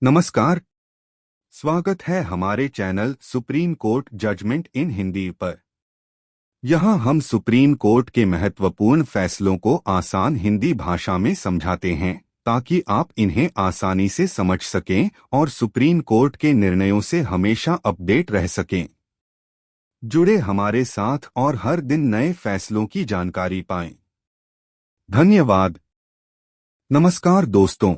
नमस्कार। स्वागत है हमारे चैनल सुप्रीम कोर्ट जजमेंट इन हिंदी पर। यहाँ हम सुप्रीम कोर्ट के महत्वपूर्ण फैसलों को आसान हिंदी भाषा में समझाते हैं ताकि आप इन्हें आसानी से समझ सकें और सुप्रीम कोर्ट के निर्णयों से हमेशा अपडेट रह सकें। जुड़े हमारे साथ और हर दिन नए फैसलों की जानकारी पाएं। धन्यवाद। नमस्कार दोस्तों,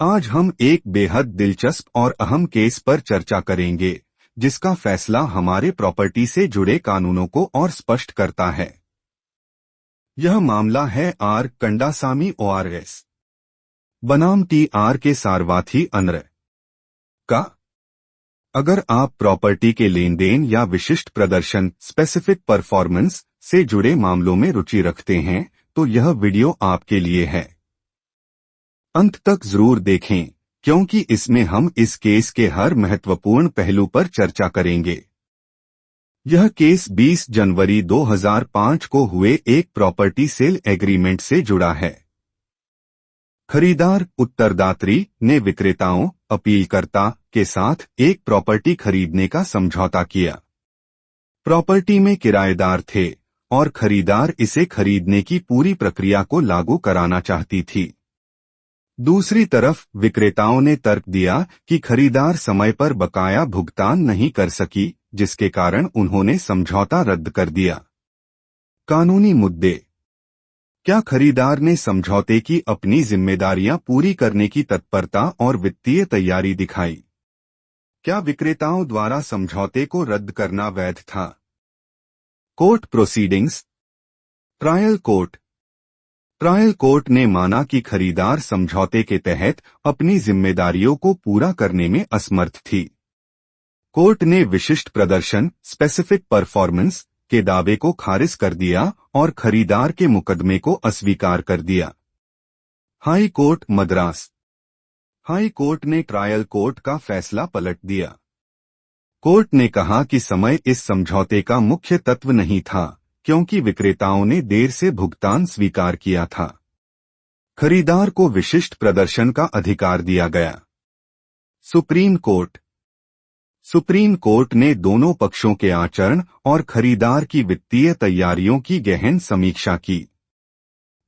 आज हम एक बेहद दिलचस्प और अहम केस पर चर्चा करेंगे जिसका फैसला हमारे प्रॉपर्टी से जुड़े कानूनों को और स्पष्ट करता है। यह मामला है आर कंडासामी ओआरएस बनाम टी आर के सारवाथी अनर का। अगर आप प्रॉपर्टी के लेन देन या विशिष्ट प्रदर्शन स्पेसिफिक परफॉर्मेंस से जुड़े मामलों में रुचि रखते हैं तो यह वीडियो आपके लिए है। अंत तक जरूर देखें क्योंकि इसमें हम इस केस के हर महत्वपूर्ण पहलू पर चर्चा करेंगे। यह केस 20 जनवरी 2005 को हुए एक प्रॉपर्टी सेल एग्रीमेंट से जुड़ा है। खरीदार उत्तरदात्री ने विक्रेताओं अपीलकर्ता के साथ एक प्रॉपर्टी खरीदने का समझौता किया। प्रॉपर्टी में किराएदार थे और खरीदार इसे खरीदने की पूरी प्रक्रिया को लागू कराना चाहती थी। दूसरी तरफ विक्रेताओं ने तर्क दिया कि खरीदार समय पर बकाया भुगतान नहीं कर सकी, जिसके कारण उन्होंने समझौता रद्द कर दिया। कानूनी मुद्दे। क्या खरीदार ने समझौते की अपनी जिम्मेदारियां पूरी करने की तत्परता और वित्तीय तैयारी दिखाई? क्या विक्रेताओं द्वारा समझौते को रद्द करना वैध था? Court proceedings. ट्रायल कोर्ट ने माना कि खरीदार समझौते के तहत अपनी जिम्मेदारियों को पूरा करने में असमर्थ थी। कोर्ट ने विशिष्ट प्रदर्शन स्पेसिफिक परफॉर्मेंस के दावे को खारिज कर दिया और खरीदार के मुकदमे को अस्वीकार कर दिया। High court Madras. High court ने ट्रायल कोर्ट का फैसला पलट दिया। कोर्ट ने कहा कि समय इस समझौते का मुख्य तत्व नहीं था क्योंकि विक्रेताओं ने देर से भुगतान स्वीकार किया था। खरीदार को विशिष्ट प्रदर्शन का अधिकार दिया गया। सुप्रीम कोर्ट ने दोनों पक्षों के आचरण और खरीदार की वित्तीय तैयारियों की गहन समीक्षा की।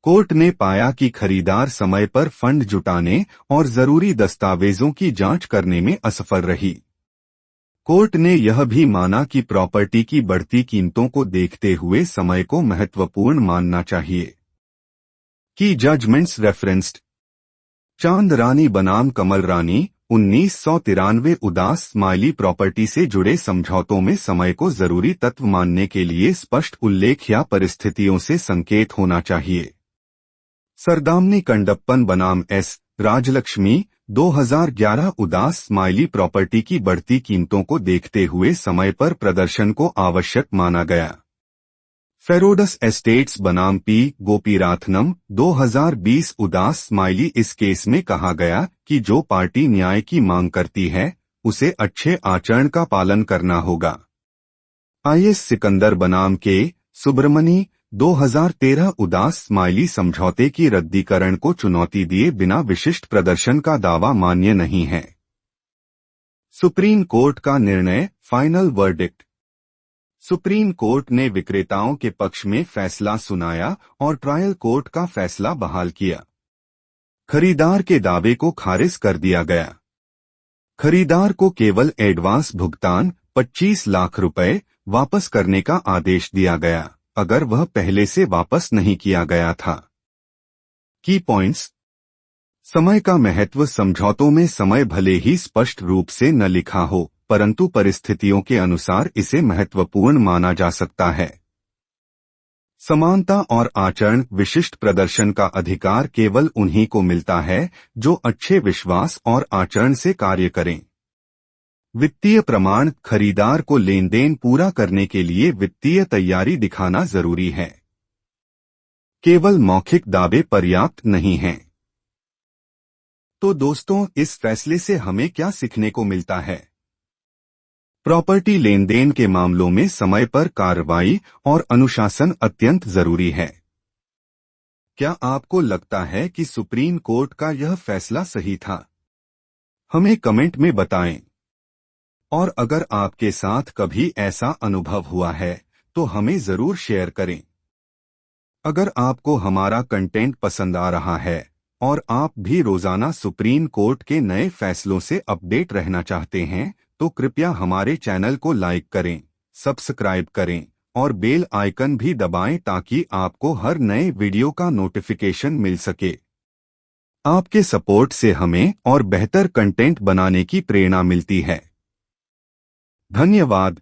कोर्ट ने पाया कि खरीदार समय पर फंड जुटाने और जरूरी दस्तावेजों की जांच करने में असफल रही। कोर्ट ने यह भी माना कि प्रॉपर्टी की बढ़ती कीमतों को देखते हुए समय को महत्वपूर्ण मानना चाहिए। की जजमेंट्स रेफरेंस्ड। चांद रानी बनाम कमल रानी 1993 उदास स्माइली प्रॉपर्टी से जुड़े समझौतों में समय को जरूरी तत्व मानने के लिए स्पष्ट उल्लेख या परिस्थितियों से संकेत होना चाहिए। सरदामनी कंडप्पन बनाम एस राजलक्ष्मी 2011 उदास स्माइली प्रॉपर्टी की बढ़ती कीमतों को देखते हुए समय पर प्रदर्शन को आवश्यक माना गया। फेरोडस एस्टेट्स बनाम पी गोपीराथनम 2020 उदास स्माइली इस केस में कहा गया कि जो पार्टी न्याय की मांग करती है उसे अच्छे आचरण का पालन करना होगा। आईएस सिकंदर बनाम के सुब्रमणी 2013 उदास स्माइली समझौते की रद्दीकरण को चुनौती दिए बिना विशिष्ट प्रदर्शन का दावा मान्य नहीं है। सुप्रीम कोर्ट का निर्णय फाइनल वर्डिक्ट। सुप्रीम कोर्ट ने विक्रेताओं के पक्ष में फैसला सुनाया और ट्रायल कोर्ट का फैसला बहाल किया। खरीदार के दावे को खारिज कर दिया गया। खरीदार को केवल एडवांस भुगतान 25 लाख रुपए वापस करने का आदेश दिया गया अगर वह पहले से वापस नहीं किया गया था। की पॉइंट्स। समय का महत्व। समझौतों में समय भले ही स्पष्ट रूप से न लिखा हो परंतु परिस्थितियों के अनुसार इसे महत्वपूर्ण माना जा सकता है। समानता और आचरण। विशिष्ट प्रदर्शन का अधिकार केवल उन्हीं को मिलता है जो अच्छे विश्वास और आचरण से कार्य करें। वित्तीय प्रमाण। खरीदार को लेन देन पूरा करने के लिए वित्तीय तैयारी दिखाना जरूरी है। केवल मौखिक दावे पर्याप्त नहीं हैं। तो दोस्तों, इस फैसले से हमें क्या सीखने को मिलता है? प्रॉपर्टी लेन देन के मामलों में समय पर कार्रवाई और अनुशासन अत्यंत जरूरी है। क्या आपको लगता है कि सुप्रीम कोर्ट का यह फैसला सही था? हमें कमेंट में बताएं। और अगर आपके साथ कभी ऐसा अनुभव हुआ है तो हमें जरूर शेयर करें। अगर आपको हमारा कंटेंट पसंद आ रहा है और आप भी रोजाना सुप्रीम कोर्ट के नए फैसलों से अपडेट रहना चाहते हैं तो कृपया हमारे चैनल को लाइक करें, सब्सक्राइब करें और बेल आइकन भी दबाएं ताकि आपको हर नए वीडियो का नोटिफिकेशन मिल सके। आपके सपोर्ट से हमें और बेहतर कंटेंट बनाने की प्रेरणा मिलती है। धन्यवाद।